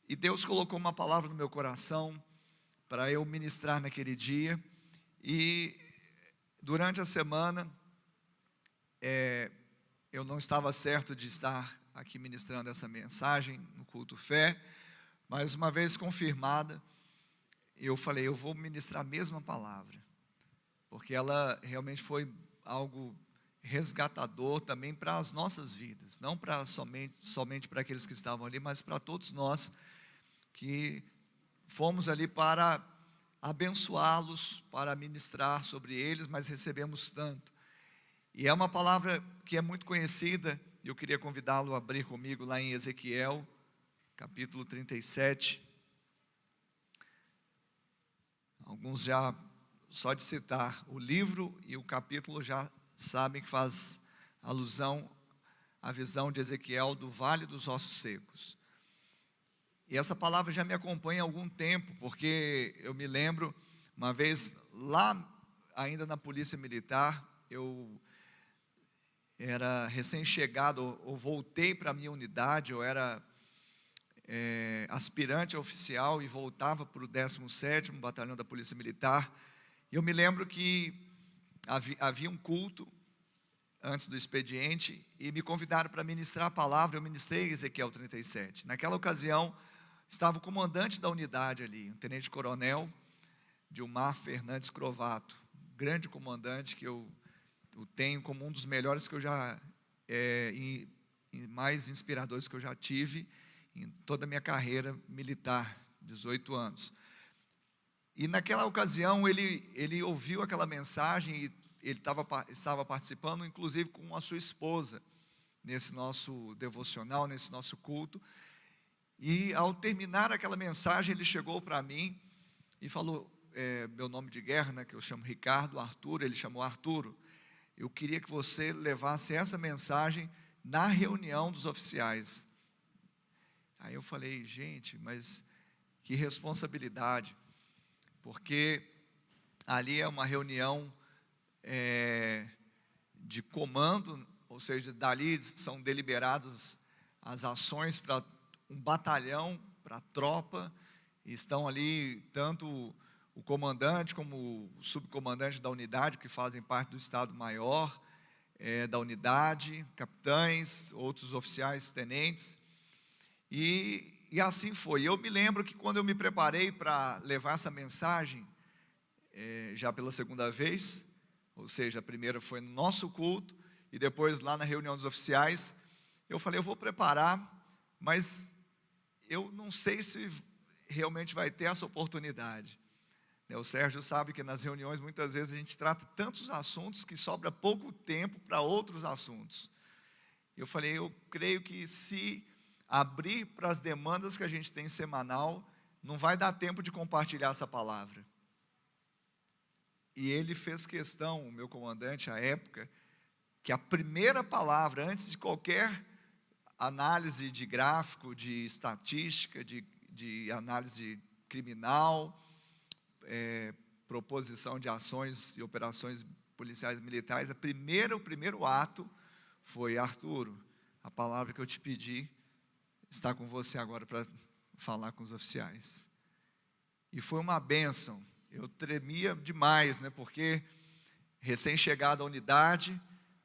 E Deus colocou uma palavra no meu coração para eu ministrar naquele dia. E durante a semana, eu não estava certo de estar aqui ministrando essa mensagem no culto fé, mas uma vez confirmada, eu falei, eu vou ministrar a mesma palavra, porque ela realmente foi algo resgatador também para as nossas vidas, não para somente para aqueles que estavam ali, mas para todos nós que fomos ali para abençoá-los, para ministrar sobre eles, mas recebemos tanto. E é uma palavra que é muito conhecida, e eu queria convidá-lo a abrir comigo lá em Ezequiel, capítulo 37. Alguns já, só de citar o livro e o capítulo, já sabem que faz alusão à visão de Ezequiel do Vale dos Ossos Secos. E essa palavra já me acompanha há algum tempo, porque eu me lembro, uma vez lá ainda na Polícia Militar, eu era recém-chegado, ou voltei para a minha unidade, eu era aspirante a oficial e voltava para o 17º Batalhão da Polícia Militar. E eu me lembro que havia um culto antes do expediente e me convidaram para ministrar a palavra. Eu ministrei Ezequiel 37. Naquela ocasião, estava o comandante da unidade ali, um tenente-coronel Dilmar Fernandes Crovato, grande comandante que eu tenho como um dos melhores que eu já, e mais inspiradores que eu já tive em toda a minha carreira militar, 18 anos. E naquela ocasião ele ouviu aquela mensagem e ele estava participando, inclusive com a sua esposa, nesse nosso devocional, nesse nosso culto. E ao terminar aquela mensagem, ele chegou para mim e falou, meu nome de guerra, né, que eu chamo Ricardo, Arturo, ele chamou Arturo, eu queria que você levasse essa mensagem na reunião dos oficiais. Aí eu falei, gente, mas que responsabilidade, porque ali é uma reunião de comando, ou seja, dali são deliberadas as ações para um batalhão, para a tropa, e estão ali tanto o comandante como o subcomandante da unidade, que fazem parte do Estado-Maior da unidade, capitães, outros oficiais, tenentes, e assim foi. Eu me lembro que quando eu me preparei para levar essa mensagem, já pela segunda vez, ou seja, a primeira foi no nosso culto, e depois lá na reunião dos oficiais, eu falei, eu vou preparar, mas eu não sei se realmente vai ter essa oportunidade. O Sérgio sabe que nas reuniões muitas vezes a gente trata tantos assuntos que sobra pouco tempo para outros assuntos. Eu falei, eu creio que se abrir para as demandas que a gente tem semanal, não vai dar tempo de compartilhar essa palavra. E ele fez questão, o meu comandante à época, que a primeira palavra, antes de qualquer análise de gráfico, de estatística, de análise criminal, proposição de ações e operações policiais militares, o primeiro ato foi, Arturo, a palavra que eu te pedi está com você agora para falar com os oficiais. E foi uma bênção. Eu tremia demais, né, porque recém-chegado à unidade,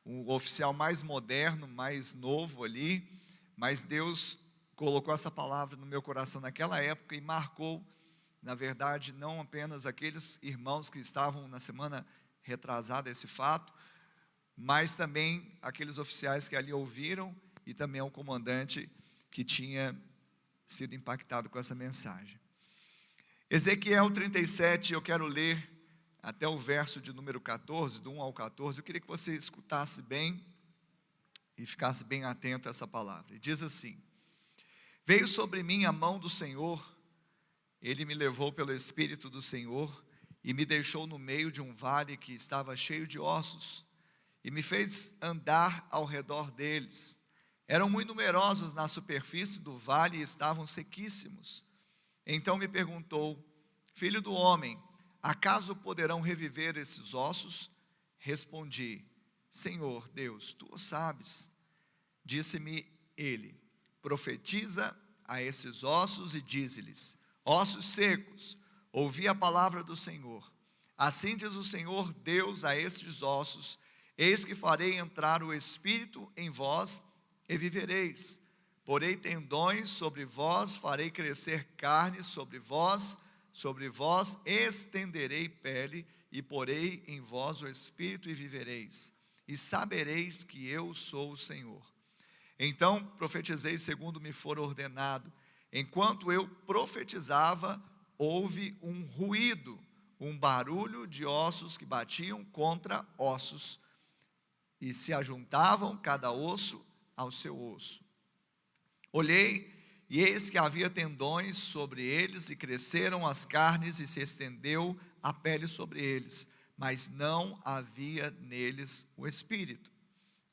o oficial mais moderno, mais novo ali, mas Deus colocou essa palavra no meu coração naquela época e marcou, na verdade, não apenas aqueles irmãos que estavam na semana retrasada esse fato, mas também aqueles oficiais que ali ouviram e também o comandante que tinha sido impactado com essa mensagem. Ezequiel 37, eu quero ler até o verso de número 14, do 1 ao 14, eu queria que você escutasse bem e ficasse bem atento a essa palavra. E diz assim, veio sobre mim a mão do Senhor, Ele me levou pelo Espírito do Senhor e me deixou no meio de um vale que estava cheio de ossos e me fez andar ao redor deles. Eram muito numerosos na superfície do vale e estavam sequíssimos. Então me perguntou, filho do homem, acaso poderão reviver esses ossos? Respondi, Senhor Deus, tu o sabes. Disse-me ele, profetiza a esses ossos e dize-lhes: ossos secos, ouvi a palavra do Senhor. Assim diz o Senhor Deus a estes ossos: eis que farei entrar o Espírito em vós e vivereis. Porei tendões sobre vós, farei crescer carne sobre vós estenderei pele, e porei em vós o Espírito e vivereis. E sabereis que eu sou o Senhor. Então profetizei segundo me for ordenado. Enquanto eu profetizava, houve um ruído, um barulho de ossos que batiam contra ossos, e se ajuntavam cada osso ao seu osso. Olhei, e eis que havia tendões sobre eles, e cresceram as carnes, e se estendeu a pele sobre eles, mas não havia neles o Espírito.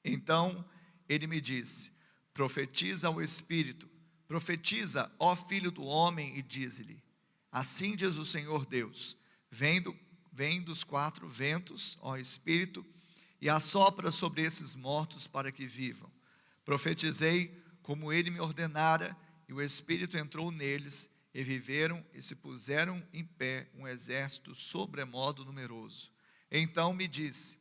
Então ele me disse: profetiza ao Espírito, profetiza, ó filho do homem, e dize-lhe: assim diz o Senhor Deus, vem dos quatro ventos, ó Espírito, e assopra sobre esses mortos para que vivam. Profetizei como ele me ordenara, e o Espírito entrou neles, e viveram e se puseram em pé um exército sobremodo numeroso. Então me disse: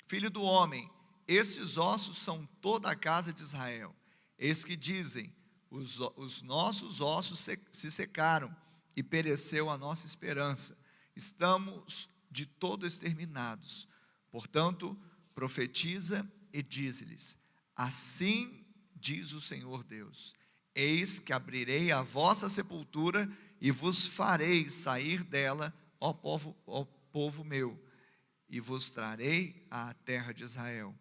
filho do homem, estes ossos são toda a casa de Israel. Eis que dizem: os nossos ossos se secaram, e pereceu a nossa esperança. Estamos de todo exterminados. Portanto, profetiza e dize-lhes: assim diz o Senhor Deus: eis que abrirei a vossa sepultura, e vos farei sair dela, ó povo meu, e vos trarei à terra de Israel.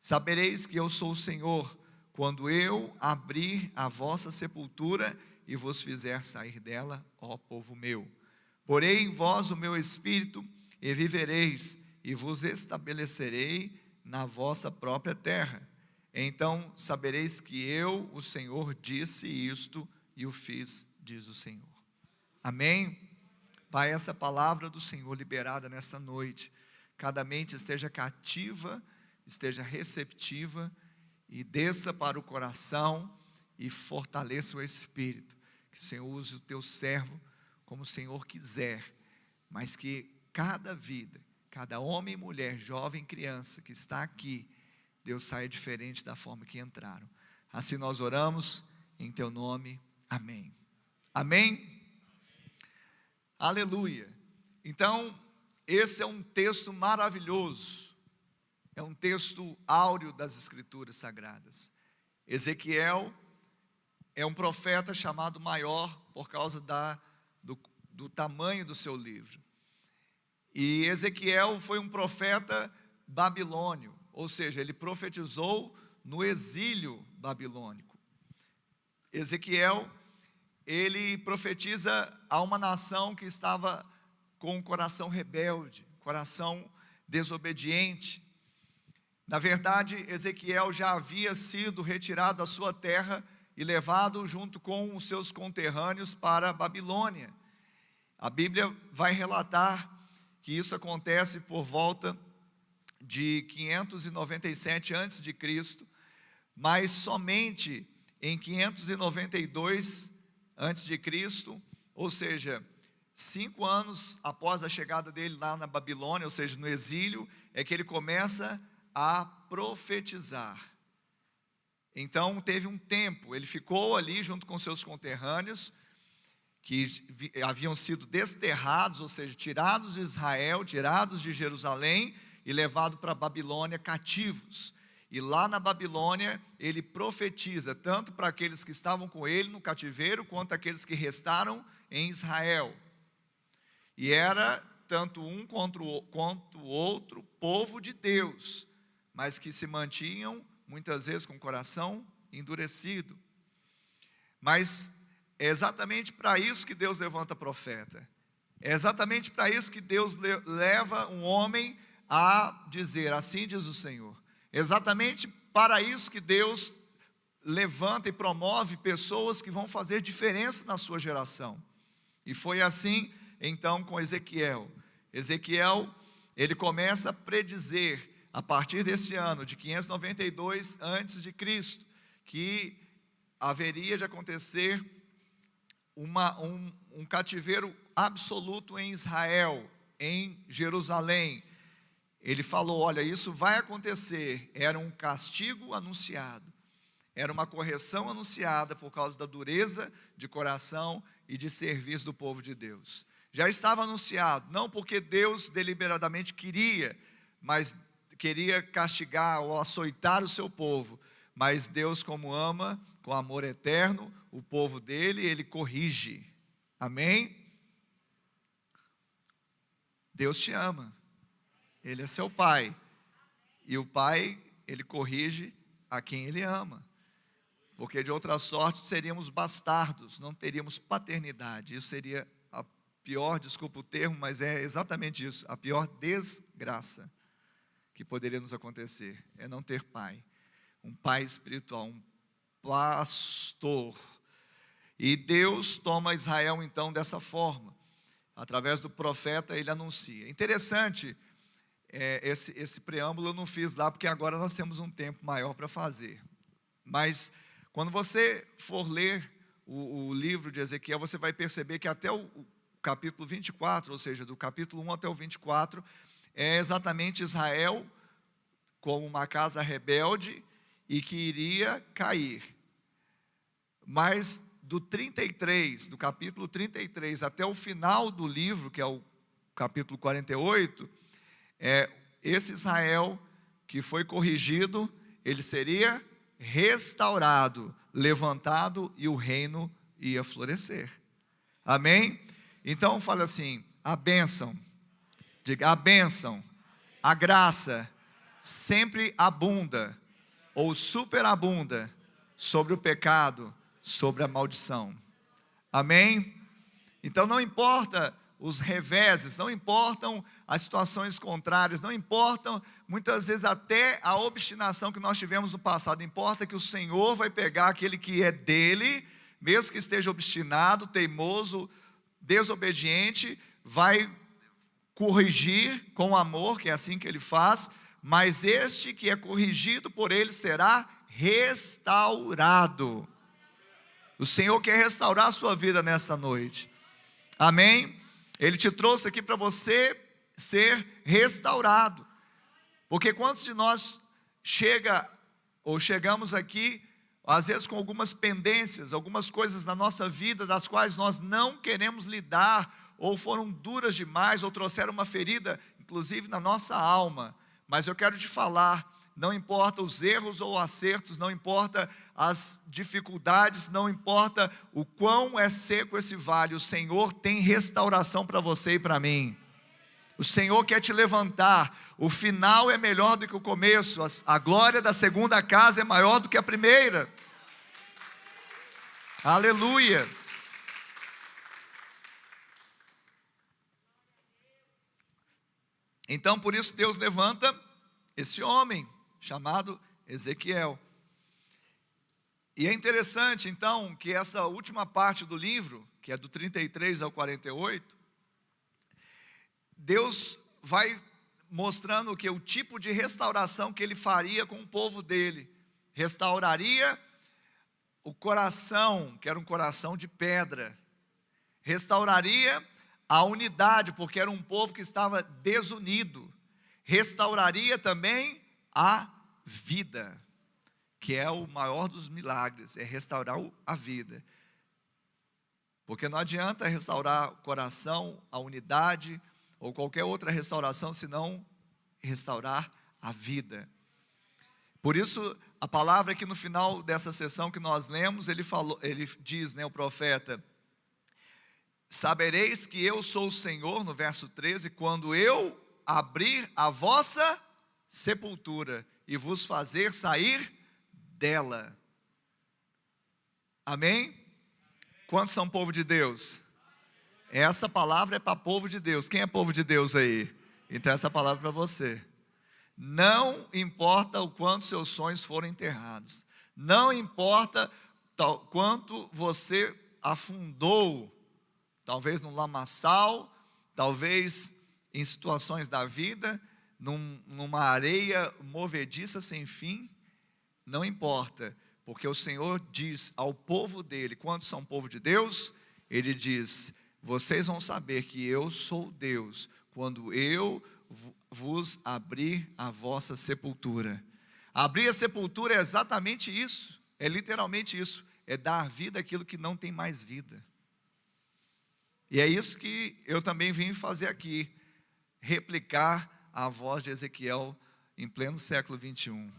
Sabereis que eu sou o Senhor, quando eu abrir a vossa sepultura, e vos fizer sair dela, ó povo meu. Porei em vós o meu espírito, e vivereis, e vos estabelecerei na vossa própria terra. Então sabereis que eu, o Senhor, disse isto e o fiz, diz o Senhor. Amém? Pai, essa palavra do Senhor liberada nesta noite, cada mente esteja cativa, esteja receptiva, e desça para o coração e fortaleça o espírito. Que o Senhor use o teu servo como o Senhor quiser, mas que cada vida, cada homem e mulher, jovem e criança que está aqui, Deus saia diferente da forma que entraram. Assim nós oramos em teu nome, amém. Amém? Aleluia. Então, esse é um texto maravilhoso, é um texto áureo das Escrituras Sagradas. Ezequiel é um profeta chamado maior por causa do tamanho do seu livro. E Ezequiel foi um profeta babilônio, ou seja, ele profetizou no exílio babilônico. Ezequiel, ele profetiza a uma nação que estava com um coração rebelde, coração desobediente. Na verdade, Ezequiel já havia sido retirado da sua terra e levado junto com os seus conterrâneos para a Babilônia. A Bíblia vai relatar que isso acontece por volta de 597 a.C., mas somente em 592 a.C., ou seja, 5 anos após a chegada dele lá na Babilônia, ou seja, no exílio, é que ele começa a profetizar. Então teve um tempo, ele ficou ali junto com seus conterrâneos, que haviam sido desterrados, ou seja, tirados de Israel, tirados de Jerusalém e levados para a Babilônia cativos. E lá na Babilônia ele profetiza, tanto para aqueles que estavam com ele no cativeiro, quanto aqueles que restaram em Israel. E era tanto um quanto o outro povo de Deus, mas que se mantinham muitas vezes com o coração endurecido. Mas é exatamente para isso que Deus levanta profeta. É exatamente para isso que Deus leva um homem a dizer: assim diz o Senhor. É exatamente para isso que Deus levanta e promove pessoas que vão fazer diferença na sua geração. E foi assim então com Ezequiel. Ezequiel, ele começa a predizer a partir desse ano de 592 a.C., que haveria de acontecer um cativeiro absoluto em Israel, em Jerusalém. Ele falou, olha, isso vai acontecer. Era um castigo anunciado, era uma correção anunciada por causa da dureza de coração e de serviço do povo de Deus. Já estava anunciado, não porque Deus deliberadamente queria, mas queria castigar ou açoitar o seu povo, mas Deus, como ama, com amor eterno, o povo dele, ele corrige. Amém? Deus te ama, Ele é seu pai, e o pai, ele corrige a quem ele ama, porque de outra sorte seríamos bastardos, não teríamos paternidade. Isso seria a pior, desculpa o termo, mas é exatamente isso, a pior desgraça que poderia nos acontecer, é não ter pai, um pai espiritual, um pastor. E Deus toma Israel então dessa forma, através do profeta ele anuncia. Interessante, esse preâmbulo eu não fiz lá, porque agora nós temos um tempo maior para fazer, mas quando você for ler o livro de Ezequiel, você vai perceber que até o capítulo 24, ou seja, do capítulo 1 até o 24, é exatamente Israel como uma casa rebelde e que iria cair. Mas do capítulo 33 até o final do livro, que é o capítulo 48, esse Israel que foi corrigido, ele seria restaurado, levantado, e o reino ia florescer. Amém? Então fala assim, a bênção, diga, a bênção, a graça sempre abunda ou superabunda sobre o pecado, sobre a maldição. Amém? Então não importa os reveses, não importam as situações contrárias, não importam muitas vezes até a obstinação que nós tivemos no passado, importa que o Senhor vai pegar aquele que é dele, mesmo que esteja obstinado, teimoso, desobediente, vai corrigir com amor, que é assim que ele faz, mas este que é corrigido por ele será restaurado. O Senhor quer restaurar a sua vida nessa noite. Amém? Ele te trouxe aqui para você ser restaurado. Porque quantos de nós chegamos aqui, às vezes com algumas pendências, algumas coisas na nossa vida, das quais nós não queremos lidar, ou foram duras demais, ou trouxeram uma ferida, inclusive na nossa alma. Mas eu quero te falar, não importa os erros ou acertos, não importa as dificuldades, não importa o quão é seco esse vale, o Senhor tem restauração para você e para mim. O Senhor quer te levantar. O final é melhor do que o começo. A glória da segunda casa é maior do que a primeira. Aleluia. Então por isso Deus levanta esse homem chamado Ezequiel. E é interessante então que essa última parte do livro, que é do 33 ao 48, Deus vai mostrando que o tipo de restauração que ele faria com o povo dele. Restauraria o coração, que era um coração de pedra. Restauraria a unidade, porque era um povo que estava desunido. Restauraria também a vida, que é o maior dos milagres, é restaurar a vida. Porque não adianta restaurar o coração, a unidade, ou qualquer outra restauração, senão restaurar a vida. Por isso, a palavra aqui no final dessa sessão que nós lemos, ele diz, o profeta, sabereis que eu sou o Senhor, no verso 13, quando eu abrir a vossa sepultura e vos fazer sair dela. Amém? Quantos são povo de Deus? Essa palavra é para povo de Deus. Quem é povo de Deus aí? Então essa palavra é para você. Não importa o quanto seus sonhos foram enterrados, não importa quanto você afundou, talvez num lamaçal, talvez em situações da vida, numa areia movediça sem fim, não importa, porque o Senhor diz ao povo dele, quantos são povo de Deus? ele diz: vocês vão saber que eu sou Deus, quando eu vos abrir a vossa sepultura. Abrir a sepultura é exatamente isso, é literalmente isso, é dar vida àquilo que não tem mais vida. E é isso que eu também vim fazer aqui, replicar a voz de Ezequiel em pleno século 21.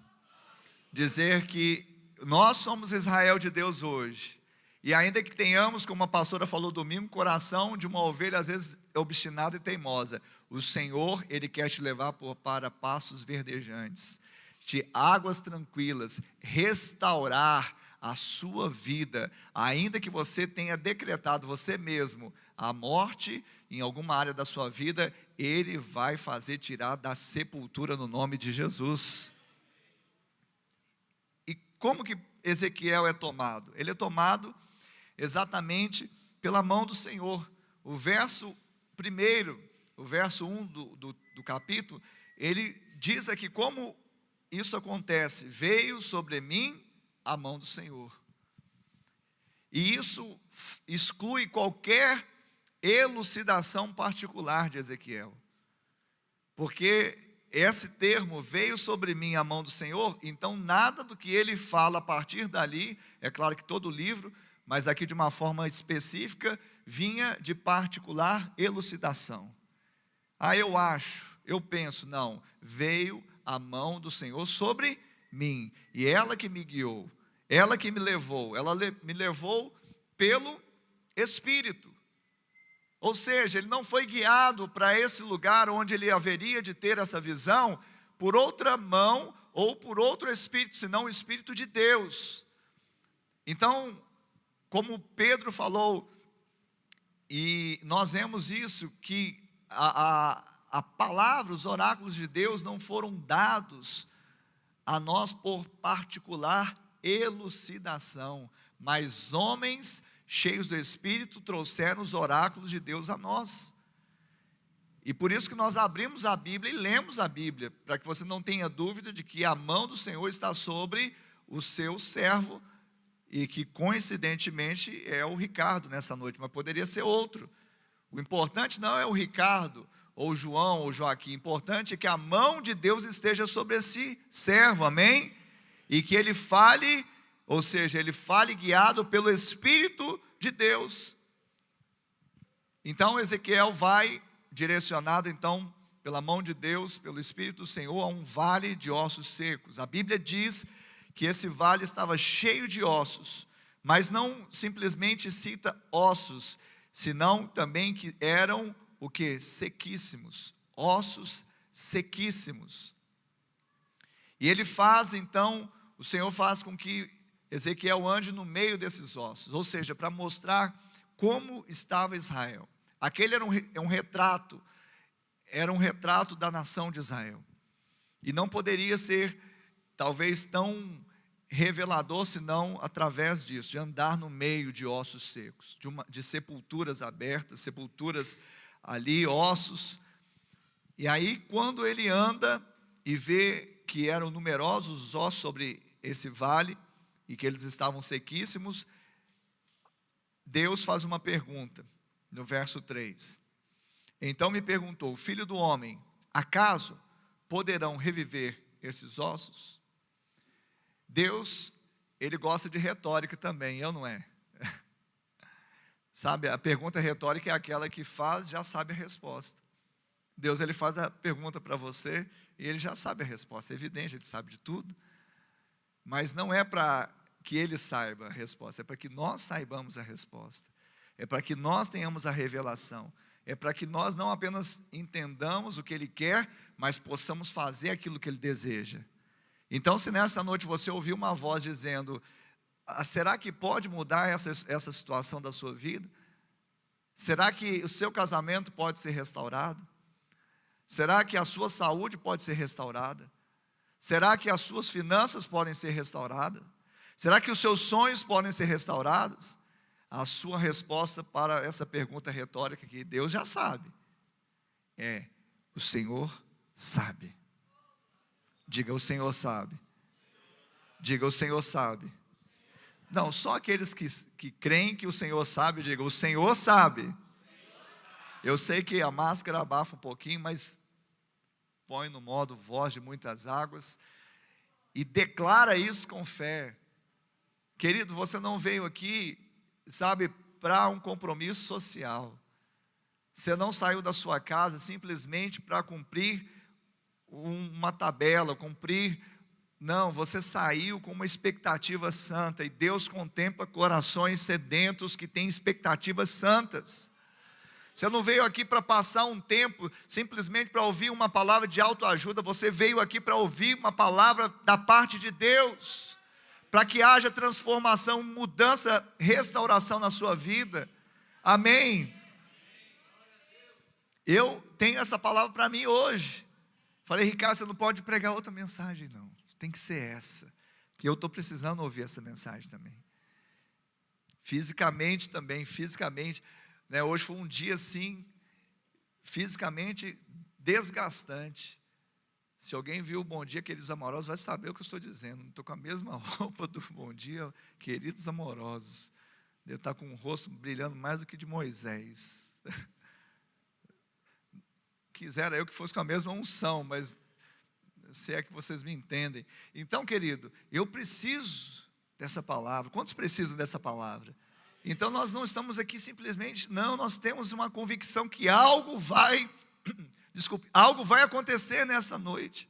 Dizer que nós somos Israel de Deus hoje, e ainda que tenhamos, como a pastora falou domingo, coração de uma ovelha às vezes obstinada e teimosa, o Senhor, Ele quer te levar para pastos verdejantes, de águas tranquilas, restaurar a sua vida, ainda que você tenha decretado você mesmo a morte em alguma área da sua vida, Ele vai fazer tirar da sepultura no nome de Jesus. E como que Ezequiel é tomado? Ele é tomado exatamente pela mão do Senhor. O verso 1 do capítulo, ele diz aqui como isso acontece: veio sobre mim a mão do Senhor. E isso exclui qualquer elucidação particular de Ezequiel, porque esse termo, veio sobre mim a mão do Senhor, então nada do que ele fala a partir dali, é claro que todo o livro, mas aqui de uma forma específica, vinha de particular elucidação. Eu penso, não, veio a mão do Senhor sobre mim, e ela que me guiou, ela que me levou, me levou pelo Espírito. Ou seja, ele não foi guiado para esse lugar onde ele haveria de ter essa visão por outra mão ou por outro Espírito, senão o Espírito de Deus. Então, como Pedro falou, e nós vemos isso, que a palavra, os oráculos de Deus não foram dados a nós por particular elucidação, mas homens cheios do Espírito trouxeram os oráculos de Deus a nós. E por isso que nós abrimos a Bíblia e lemos a Bíblia, para que você não tenha dúvida de que a mão do Senhor está sobre o seu servo, e que coincidentemente é o Ricardo nessa noite, mas poderia ser outro. O importante não é o Ricardo, ou João, ou Joaquim, o importante é que a mão de Deus esteja sobre esse servo, amém? E que ele fale, ou seja, ele fale guiado pelo Espírito de Deus. Então Ezequiel vai direcionado então pela mão de Deus, pelo Espírito do Senhor, a um vale de ossos secos. A Bíblia diz que esse vale estava cheio de ossos, mas não simplesmente cita ossos, senão também que eram o que? Sequíssimos, ossos sequíssimos. E ele faz então, o Senhor faz com que Ezequiel ande no meio desses ossos, ou seja, para mostrar como estava Israel. Aquele era um retrato da nação de Israel, e não poderia ser talvez tão revelador, senão através disso, de andar no meio de ossos secos, de sepulturas abertas, sepulturas ali, ossos. E aí quando ele anda e vê que eram numerosos os ossos sobre esse vale, e que eles estavam sequíssimos, Deus faz uma pergunta, no verso 3. Então me perguntou: filho do homem, acaso poderão reviver esses ossos? Deus, ele gosta de retórica também, eu não é? Sabe, a pergunta retórica é aquela que faz, já sabe a resposta. Deus, ele faz a pergunta para você e ele já sabe a resposta, é evidente, ele sabe de tudo. Mas não é para que ele saiba a resposta, é para que nós saibamos a resposta. É para que nós tenhamos a revelação. É para que nós não apenas entendamos o que ele quer, mas possamos fazer aquilo que ele deseja. Então, se nessa noite você ouvir uma voz dizendo: será que pode mudar essa situação da sua vida? Será que o seu casamento pode ser restaurado? Será que a sua saúde pode ser restaurada? Será que as suas finanças podem ser restauradas? Será que os seus sonhos podem ser restaurados? A sua resposta para essa pergunta retórica que Deus já sabe é: o Senhor sabe. Diga: o Senhor sabe. Diga: o Senhor sabe. Não, só aqueles que creem que o Senhor sabe, diga, o Senhor sabe. Eu sei que a máscara abafa um pouquinho, mas põe no modo voz de muitas águas e declara isso com fé. Querido, você não veio aqui, sabe, para um compromisso social. Você não saiu da sua casa simplesmente para cumprir uma tabela, Não, você saiu com uma expectativa santa, e Deus contempla corações sedentos que têm expectativas santas. Você não veio aqui para passar um tempo, simplesmente para ouvir uma palavra de autoajuda, você veio aqui para ouvir uma palavra da parte de Deus, para que haja transformação, mudança, restauração na sua vida. Amém? Eu tenho essa palavra para mim hoje. Falei, Ricardo, você não pode pregar outra mensagem não. Tem que ser essa, que eu estou precisando ouvir essa mensagem também. Fisicamente também, né? Hoje foi um dia assim, fisicamente desgastante. Se alguém viu o Bom Dia, Queridos Amorosos, vai saber o que eu estou dizendo. Estou com a mesma roupa do Bom Dia, Queridos Amorosos. Devo estar com o rosto brilhando mais do que de Moisés. Quisera eu que fosse com a mesma unção, mas se é que vocês me entendem. Então, querido, eu preciso dessa palavra. Quantos precisam dessa palavra? Então nós não estamos aqui simplesmente, não, nós temos uma convicção que algo vai acontecer nessa noite.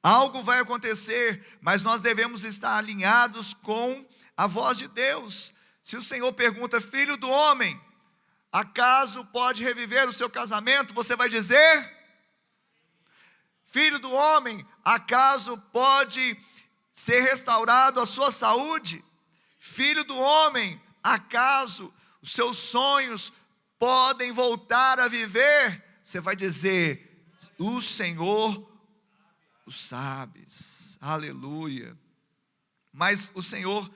Algo vai acontecer, mas nós devemos estar alinhados com a voz de Deus. Se o Senhor pergunta, filho do homem, acaso pode reviver o seu casamento? Você vai dizer, filho do homem, acaso pode ser restaurado a sua saúde? Filho do homem, acaso os seus sonhos podem voltar a viver? Você vai dizer, o Senhor o sabes, aleluia. Mas o Senhor,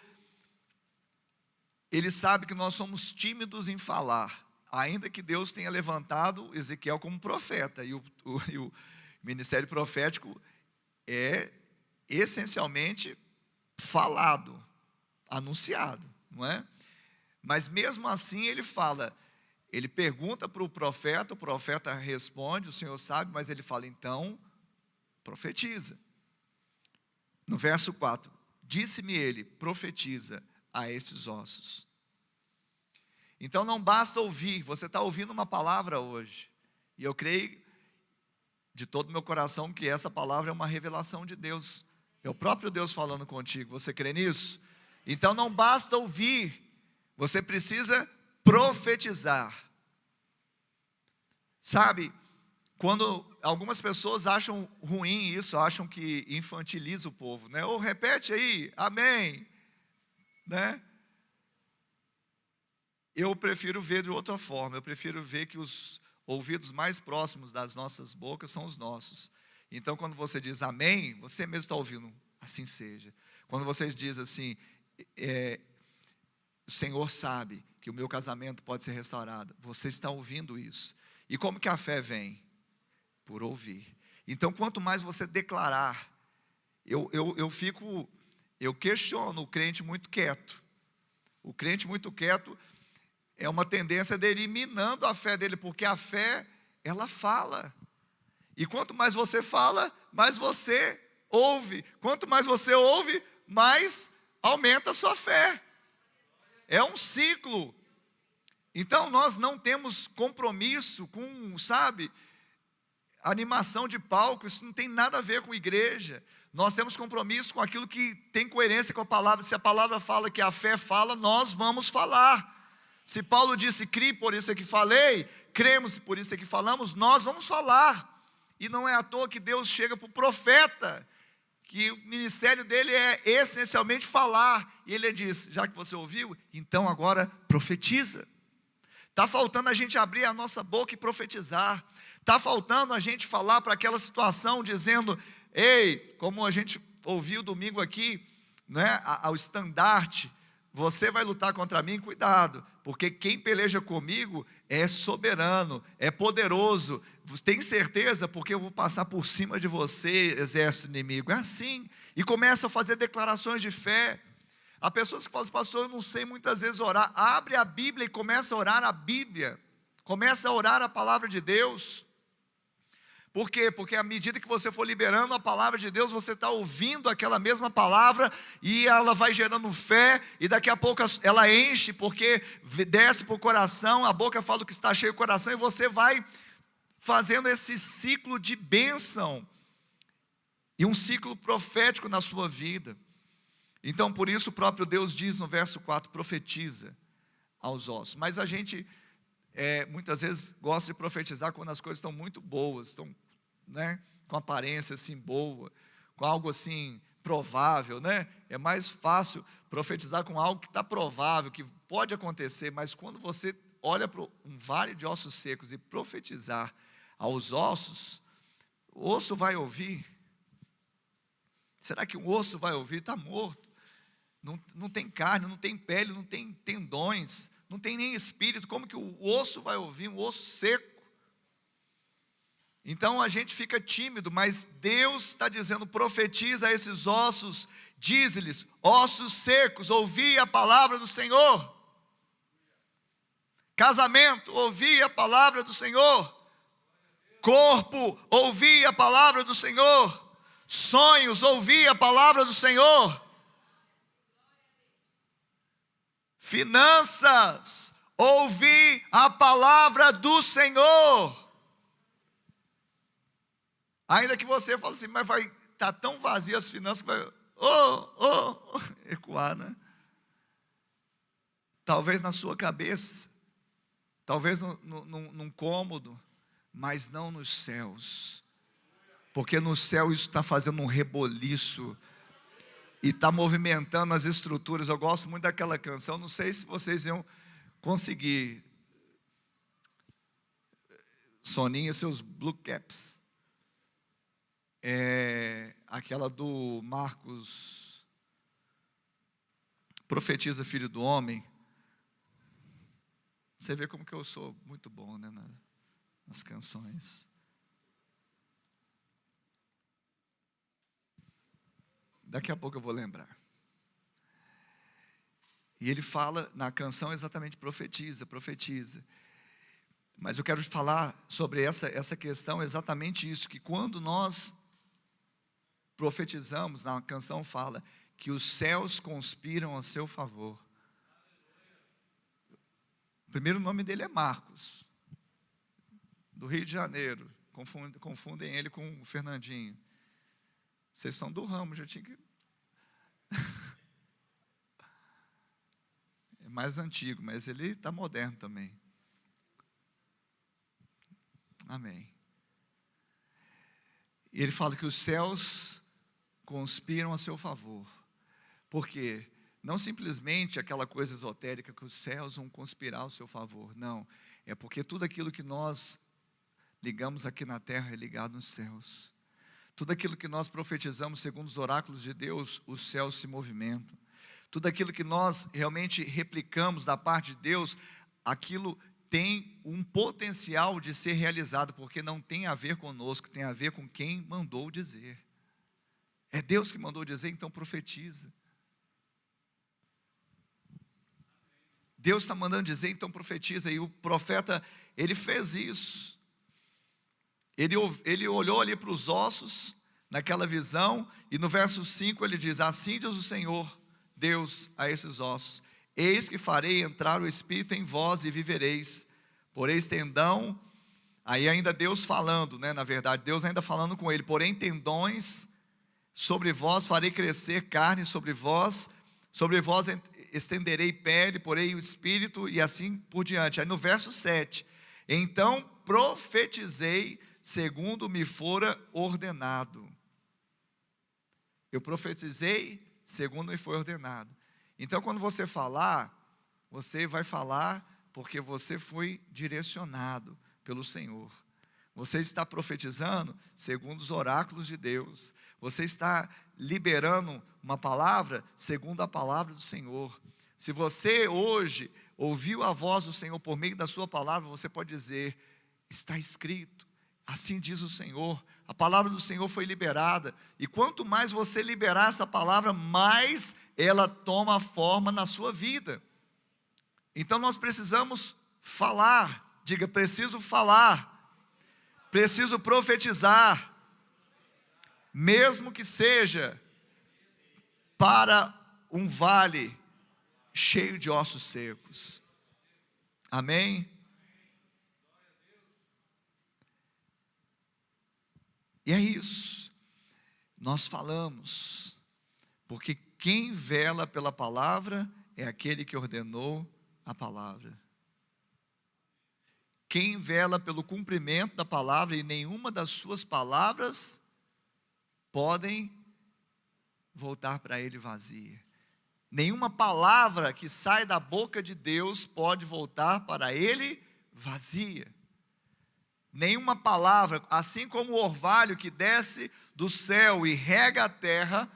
Ele sabe que nós somos tímidos em falar, ainda que Deus tenha levantado Ezequiel como profeta, e o ministério profético é essencialmente falado, anunciado, não é? Mas mesmo assim ele fala, ele pergunta para o profeta responde, o Senhor sabe, mas ele fala, então, profetiza. No verso 4, disse-me ele, profetiza a esses ossos. Então não basta ouvir, você está ouvindo uma palavra hoje, e eu creio de todo o meu coração que essa palavra é uma revelação de Deus, é o próprio Deus falando contigo, você crê nisso? Então não basta ouvir, você precisa profetizar. Sabe, quando algumas pessoas acham ruim isso, acham que infantiliza o povo, né? Ou repete aí, amém, né? Eu prefiro ver de outra forma, eu prefiro ver que os ouvidos mais próximos das nossas bocas são os nossos. Então quando você diz amém, você mesmo está ouvindo, assim seja. Quando você diz assim, o Senhor sabe que o meu casamento pode ser restaurado, você está ouvindo isso. E como que a fé vem? Por ouvir. Então quanto mais você declarar, eu questiono o crente muito quieto. O crente muito quieto é uma tendência dele ir minando a fé dele, porque a fé, ela fala. E quanto mais você fala, mais você ouve. Quanto mais você ouve, mais aumenta a sua fé. É um ciclo. Então nós não temos compromisso com, sabe, animação de palco, isso não tem nada a ver com igreja. Nós temos compromisso com aquilo que tem coerência com a palavra. Se a palavra fala que a fé fala, nós vamos falar. Se Paulo disse, crie, por isso é que falei, cremos, por isso é que falamos, nós vamos falar. E não é à toa que Deus chega para o profeta, que o ministério dele é essencialmente falar. E ele diz, já que você ouviu, então agora profetiza. Está faltando a gente abrir a nossa boca e profetizar. Está faltando a gente falar para aquela situação, dizendo, ei, como a gente ouviu domingo aqui, né, ao estandarte, você vai lutar contra mim, cuidado, porque quem peleja comigo é soberano, é poderoso, tem certeza, porque eu vou passar por cima de você, exército inimigo. É assim, e começa a fazer declarações de fé. Há pessoas que falam assim, pastor, eu não sei muitas vezes orar. Abre a Bíblia e começa a orar a Bíblia. Começa a orar a palavra de Deus. Por quê? Porque à medida que você for liberando a palavra de Deus, você está ouvindo aquela mesma palavra e ela vai gerando fé, e daqui a pouco ela enche, porque desce para o coração, a boca fala que está cheio o coração, e você vai fazendo esse ciclo de bênção, e um ciclo profético na sua vida. Então por isso o próprio Deus diz no verso 4, profetiza aos ossos. Mas a gente muitas vezes gosta de profetizar quando as coisas estão muito boas, estão, né, com aparência assim boa, com algo assim provável, né? É mais fácil profetizar com algo que está provável, que pode acontecer. Mas quando você olha para um vale de ossos secos e profetizar aos ossos, o osso vai ouvir? Será que o osso vai ouvir? Está morto, não tem carne, não tem pele, não tem tendões, não tem nem espírito. Como que o osso vai ouvir? Um osso seco. Então a gente fica tímido, mas Deus está dizendo, profetiza a esses ossos, diz-lhes, ossos secos, ouvi a palavra do Senhor. Casamento, ouvi a palavra do Senhor. Corpo, ouvi a palavra do Senhor. Sonhos, ouvi a palavra do Senhor. Finanças, ouvi a palavra do Senhor. Ainda que você fale assim, mas vai estar tão vazio as finanças que vai ecoar, né? Talvez na sua cabeça, talvez num cômodo, mas não nos céus. Porque no céu isso está fazendo um reboliço e está movimentando as estruturas. Eu gosto muito daquela canção, não sei se vocês iam conseguir. Soninha e seus Blue Caps. Aquela do Marcos, profetiza filho do homem. Você vê como que eu sou muito bom, né, nas canções. Daqui a pouco eu vou lembrar. E ele fala na canção exatamente profetiza, profetiza. Mas eu quero falar sobre essa questão, exatamente isso, que quando nós profetizamos, na canção fala que os céus conspiram a seu favor. O primeiro nome dele é Marcos, do Rio de Janeiro. Confundem ele com o Fernandinho. Vocês são do ramo, já tinha que... É mais antigo, mas ele está moderno também. Amém. E ele fala que os céus conspiram a seu favor. Por quê? Não simplesmente aquela coisa esotérica que os céus vão conspirar ao seu favor. Não, é porque tudo aquilo que nós ligamos aqui na terra é ligado nos céus. Tudo aquilo que nós profetizamos segundo os oráculos de Deus, os céus se movimentam. Tudo aquilo que nós realmente replicamos da parte de Deus, aquilo tem um potencial de ser realizado, porque não tem a ver conosco, tem a ver com quem mandou dizer. É Deus que mandou dizer, então profetiza. Deus está mandando dizer, então profetiza. E o profeta, ele fez isso. Ele olhou ali para os ossos, naquela visão, e no verso 5 ele diz, assim diz o Senhor, Deus, a esses ossos, eis que farei entrar o Espírito em vós e vivereis, poreis tendão, aí ainda Deus falando, né, na verdade, Deus ainda falando com ele, porém tendões, sobre vós farei crescer carne sobre vós estenderei pele, porém o Espírito, e assim por diante. Aí no verso 7, então profetizei segundo me fora ordenado. Eu profetizei segundo me foi ordenado. Então quando você falar, você vai falar porque você foi direcionado pelo Senhor. Você está profetizando segundo os oráculos de Deus. Você está liberando uma palavra segundo a palavra do Senhor. Se você hoje ouviu a voz do Senhor por meio da sua palavra, você pode dizer, está escrito, Assim diz o Senhor. A palavra do Senhor foi liberada, e quanto mais você liberar essa palavra, mais ela toma forma na sua vida. Então nós precisamos falar. Diga, preciso falar, preciso profetizar, mesmo que seja para um vale cheio de ossos secos. Amém? E é isso, nós falamos, porque quem vela pela palavra é aquele que ordenou a palavra. Quem vela pelo cumprimento da palavra, e nenhuma das suas palavras podem voltar para ele vazia. Nenhuma palavra que sai da boca de Deus pode voltar para ele vazia. Nenhuma palavra, assim como o orvalho que desce do céu e rega a terra,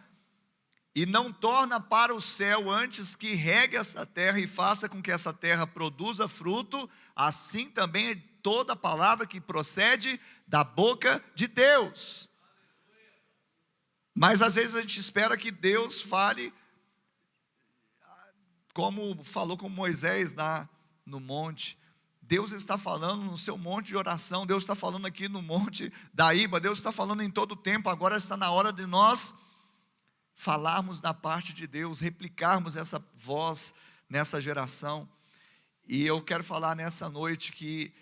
e não torna para o céu antes que regue essa terra e faça com que essa terra produza fruto, assim também é toda palavra que procede da boca de Deus. Mas às vezes a gente espera que Deus fale, como falou com Moisés lá no monte. Deus está falando no seu monte de oração, Deus está falando aqui no monte da Iba, Deus está falando em todo o tempo. Agora está na hora de nós falarmos da parte de Deus, replicarmos essa voz nessa geração. E eu quero falar nessa noite que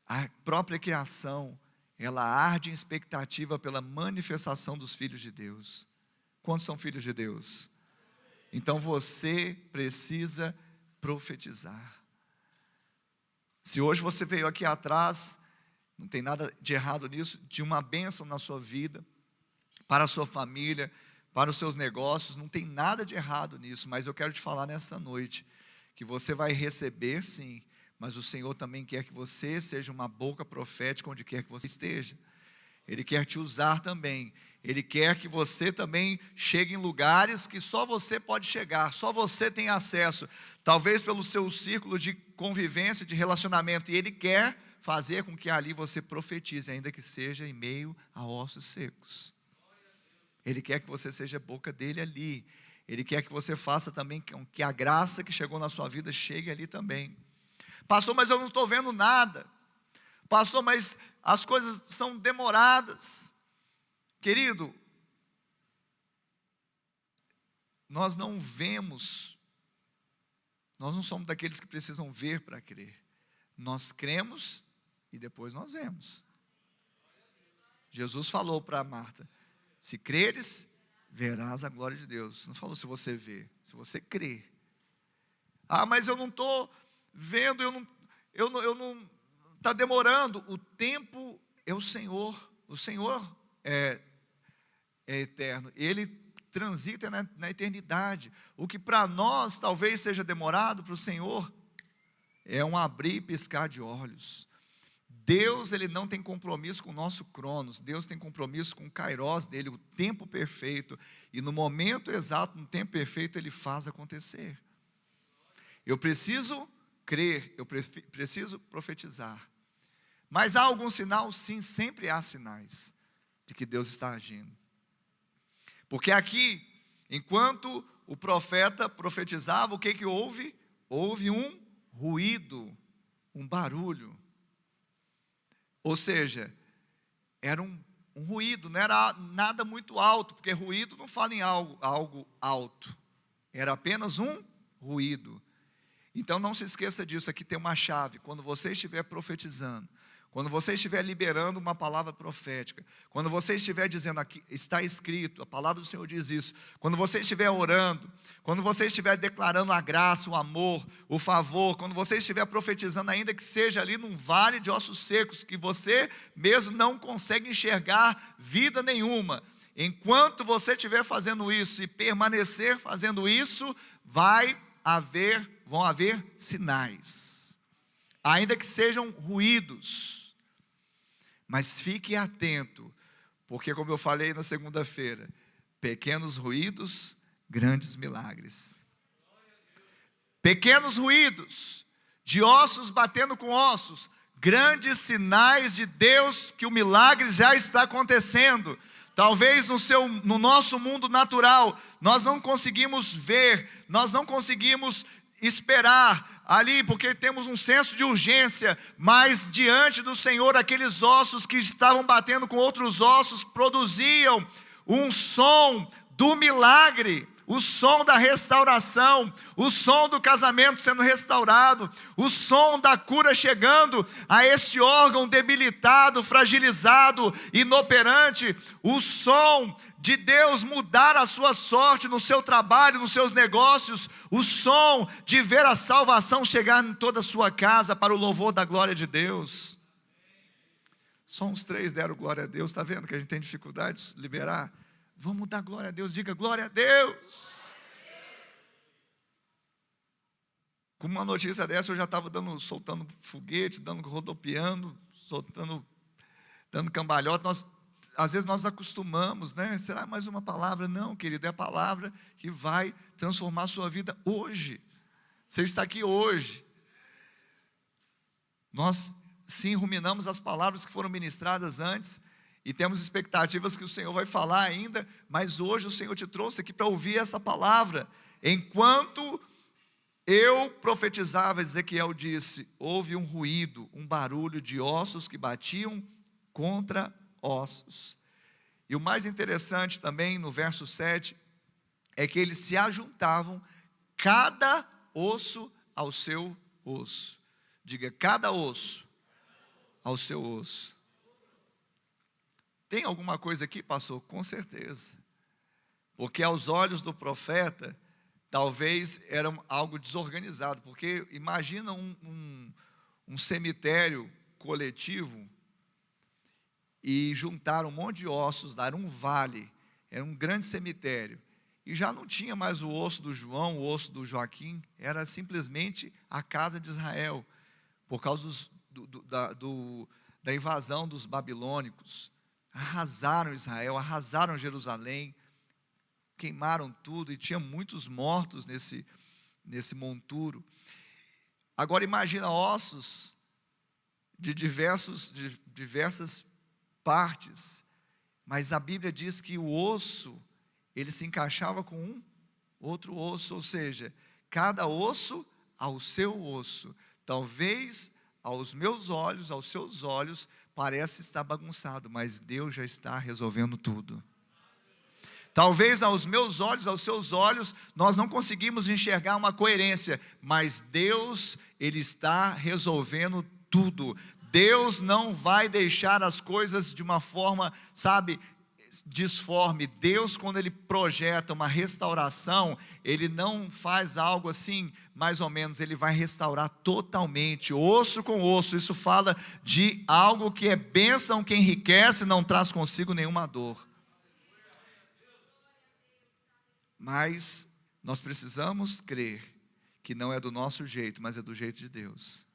a própria criação, ela arde em expectativa pela manifestação dos filhos de Deus. Quantos são filhos de Deus? Então você precisa profetizar. Se hoje você veio aqui atrás, não tem nada de errado nisso, de uma bênção na sua vida, para a sua família, para os seus negócios, não tem nada de errado nisso, mas eu quero te falar nessa noite, que você vai receber sim, mas o Senhor também quer que você seja uma boca profética onde quer que você esteja. Ele quer te usar também. Ele quer que você também chegue em lugares que só você pode chegar, só você tem acesso, talvez pelo seu círculo de convivência, de relacionamento, e Ele quer fazer com que ali você profetize, ainda que seja em meio a ossos secos. Ele quer que você seja boca dele ali. Ele quer que você faça também com que a graça que chegou na sua vida chegue ali também. Pastor, mas eu não estou vendo nada. Pastor, mas as coisas são demoradas. Querido, nós não vemos, nós não somos daqueles que precisam ver para crer. Nós cremos e depois nós vemos. Jesus falou para Marta: se creres, verás a glória de Deus. Não falou se você vê, se você crê. Ah, mas eu não estou vendo, eu não, está demorando. O tempo é o Senhor é eterno, Ele transita na eternidade. O que para nós talvez seja demorado, para o Senhor é um abrir e piscar de olhos. Deus, Ele não tem compromisso com o nosso cronos, Deus tem compromisso com o kairos dele, o tempo perfeito, e no momento exato, no tempo perfeito, Ele faz acontecer. Eu preciso crer, eu preciso profetizar, mas há algum sinal? Sim, sempre há sinais de que Deus está agindo, porque aqui, enquanto o profeta profetizava, o que houve? Houve um ruído, um barulho. Ou seja, era um ruído, não era nada muito alto, porque ruído não fala em algo alto, era apenas um ruído. Então não se esqueça disso, aqui tem uma chave. Quando você estiver profetizando, quando você estiver liberando uma palavra profética, quando você estiver dizendo, aqui está escrito, a palavra do Senhor diz isso, quando você estiver orando, quando você estiver declarando a graça, o amor, o favor, quando você estiver profetizando, ainda que seja ali num vale de ossos secos, que você mesmo não consegue enxergar vida nenhuma, enquanto você estiver fazendo isso e permanecer fazendo isso, vão haver sinais, ainda que sejam ruídos. Mas fique atento, porque como eu falei na segunda-feira, pequenos ruídos, grandes milagres. Pequenos ruídos, de ossos batendo com ossos, grandes sinais de Deus, que o milagre já está acontecendo. Talvez no nosso mundo natural, nós não conseguimos ver, nós não conseguimos esperar ali, porque temos um senso de urgência, mas diante do Senhor, aqueles ossos que estavam batendo com outros ossos, produziam um som do milagre, o som da restauração, o som do casamento sendo restaurado, o som da cura chegando a esse órgão debilitado, fragilizado, inoperante, o som de Deus mudar a sua sorte no seu trabalho, nos seus negócios, o som de ver a salvação chegar em toda a sua casa para o louvor da glória de Deus. Só uns 3 deram glória a Deus. Está vendo que a gente tem dificuldade de liberar? Vamos dar glória a Deus, diga glória a Deus. Com uma notícia dessa eu já estava soltando foguete, rodopiando, dando cambalhota. Às vezes nós acostumamos, né? Será mais uma palavra? Não, querido, é a palavra que vai transformar a sua vida hoje. Você está aqui hoje. Nós sim ruminamos as palavras que foram ministradas antes e temos expectativas que o Senhor vai falar ainda, mas hoje o Senhor te trouxe aqui para ouvir essa palavra. Enquanto eu profetizava, Ezequiel disse, houve um ruído, um barulho de ossos que batiam contra ossos. E o mais interessante também no verso 7 é que eles se ajuntavam, cada osso ao seu osso. Diga, cada osso ao seu osso. Tem alguma coisa aqui, pastor? Com certeza. Porque aos olhos do profeta, talvez era algo desorganizado. Porque imagina um cemitério coletivo e juntar um monte de ossos, dar um vale, era um grande cemitério. E já não tinha mais o osso do João, o osso do Joaquim, era simplesmente a casa de Israel, por causa da invasão dos babilônicos. Arrasaram Israel, arrasaram Jerusalém, queimaram tudo e tinha muitos mortos nesse monturo. Agora imagina ossos de diversas partes, mas a Bíblia diz que o osso, ele se encaixava com um outro osso, ou seja, cada osso ao seu osso. Talvez aos meus olhos, aos seus olhos, parece estar bagunçado, mas Deus já está resolvendo tudo. Talvez aos meus olhos, aos seus olhos, nós não conseguimos enxergar uma coerência, mas Deus, Ele está resolvendo tudo. Deus não vai deixar as coisas de uma forma, disforme. Deus, quando Ele projeta uma restauração, Ele não faz algo assim, mais ou menos, Ele vai restaurar totalmente, osso com osso. Isso fala de algo que é bênção, que enriquece, não traz consigo nenhuma dor. Mas nós precisamos crer que não é do nosso jeito, mas é do jeito de Deus.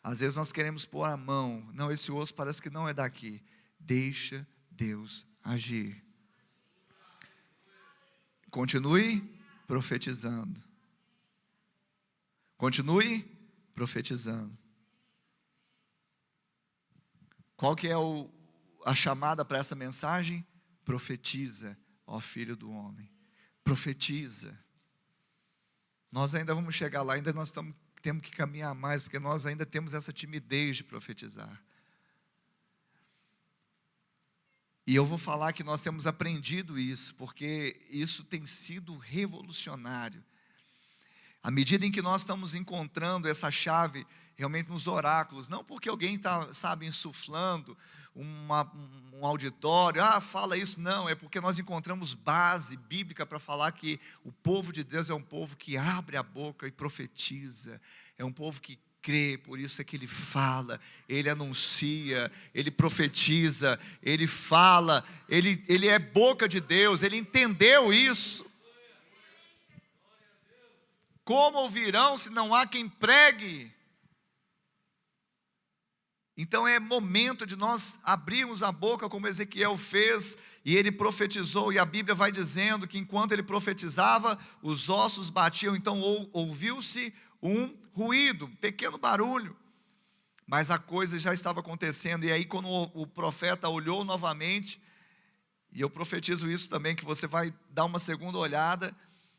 Às vezes nós queremos pôr a mão, não, esse osso parece que não é daqui. Deixa Deus agir. Continue profetizando. Continue profetizando. Qual que é a chamada para essa mensagem? Profetiza, ó filho do homem. Profetiza. Nós ainda vamos chegar lá, ainda nós temos que caminhar mais, porque nós ainda temos essa timidez de profetizar. E eu vou falar que nós temos aprendido isso, porque isso tem sido revolucionário. À medida em que nós estamos encontrando essa chave realmente nos oráculos, não porque alguém está, insuflando um auditório, fala isso, não, é porque nós encontramos base bíblica para falar que o povo de Deus é um povo que abre a boca e profetiza, é um povo que crê, por isso é que ele fala, ele anuncia, ele profetiza, ele fala, ele é boca de Deus, ele entendeu isso. Como ouvirão se não há quem pregue? Então é momento de nós abrirmos a boca como Ezequiel fez, e ele profetizou, e a Bíblia vai dizendo que enquanto ele profetizava, os ossos batiam, então ouviu-se um ruído, um pequeno barulho. mas a coisa já estava acontecendo. E aí quando o profeta olhou novamente, e eu profetizo isso também, que você vai dar uma segunda olhada,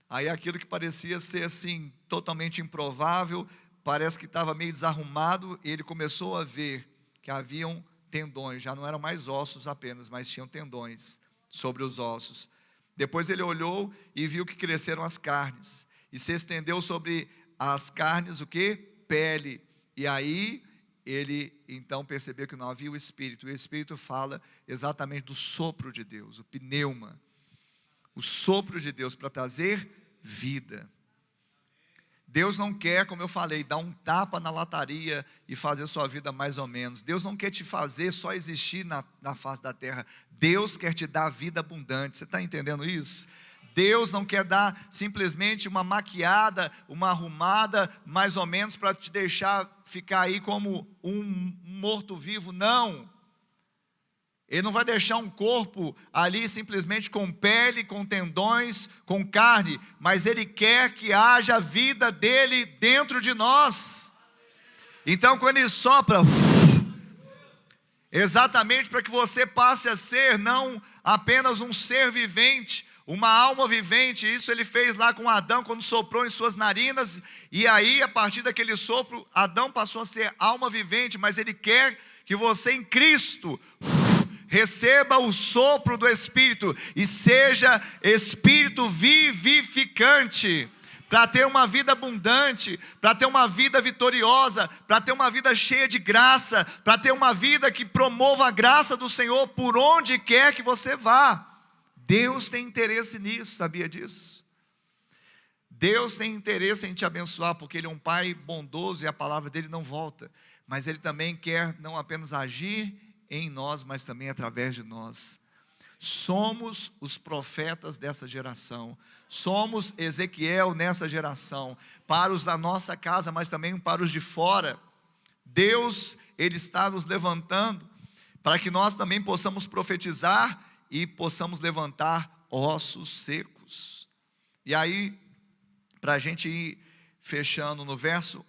aí aquilo que parecia ser assim, totalmente improvável, parece que estava meio desarrumado, e ele começou a ver que haviam tendões, já não eram mais ossos apenas, mas tinham tendões sobre os ossos. Depois ele olhou e viu que cresceram as carnes, e se estendeu sobre as carnes o quê? Pele. E aí ele então percebeu que não havia o Espírito. O Espírito fala exatamente do sopro de Deus, o pneuma, o sopro de Deus para trazer vida. Deus não quer, como eu falei, dar um tapa na lataria e fazer sua vida mais ou menos. Deus não quer te fazer só existir na face da terra. Deus quer te dar vida abundante. Você está entendendo isso? Deus não quer dar simplesmente uma maquiada, uma arrumada, mais ou menos, para te deixar ficar aí como um morto-vivo. Não. Ele não vai deixar um corpo ali simplesmente com pele, com tendões, com carne, mas Ele quer que haja vida dele dentro de nós. Então quando Ele sopra, exatamente para que você passe a ser não apenas um ser vivente, uma alma vivente. Isso Ele fez lá com Adão, quando soprou em suas narinas, e aí a partir daquele sopro, Adão passou a ser alma vivente, mas Ele quer que você em Cristo receba o sopro do Espírito e seja Espírito vivificante, para ter uma vida abundante, para ter uma vida vitoriosa, para ter uma vida cheia de graça, para ter uma vida que promova a graça do Senhor por onde quer que você vá. Deus tem interesse nisso, sabia disso? Deus tem interesse em te abençoar, porque Ele é um Pai bondoso e a palavra dEle não volta, mas Ele também quer não apenas agir em nós, mas também através de nós. Somos os profetas dessa geração, somos Ezequiel nessa geração, para os da nossa casa, mas também para os de fora. Deus, Ele está nos levantando, para que nós também possamos profetizar, e possamos levantar ossos secos. E aí, para a gente ir fechando no verso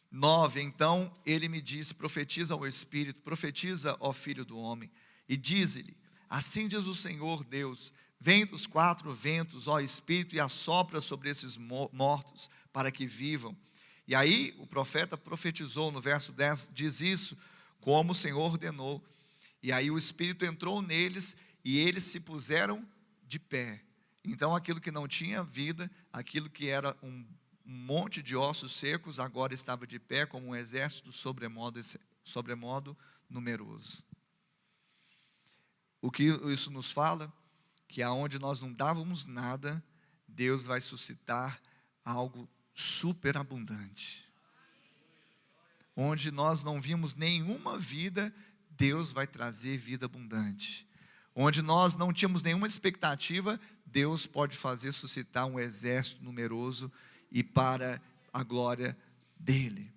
9, então ele me disse: profetiza ao Espírito, profetiza ao Filho do Homem, e dize-lhe: assim diz o Senhor Deus, vem dos quatro ventos, ó Espírito, e assopra sobre esses mortos, para que vivam. E aí o profeta profetizou no verso 10, diz isso, como o Senhor ordenou. E aí o Espírito entrou neles, e eles se puseram de pé. Então aquilo que não tinha vida, aquilo que era um monte de ossos secos, agora estava de pé como um exército sobremodo numeroso. O que isso nos fala? Que aonde nós não dávamos nada, Deus vai suscitar algo superabundante. Onde nós não vimos nenhuma vida, Deus vai trazer vida abundante. Onde nós não tínhamos nenhuma expectativa, Deus pode fazer suscitar um exército numeroso e para a glória dEle.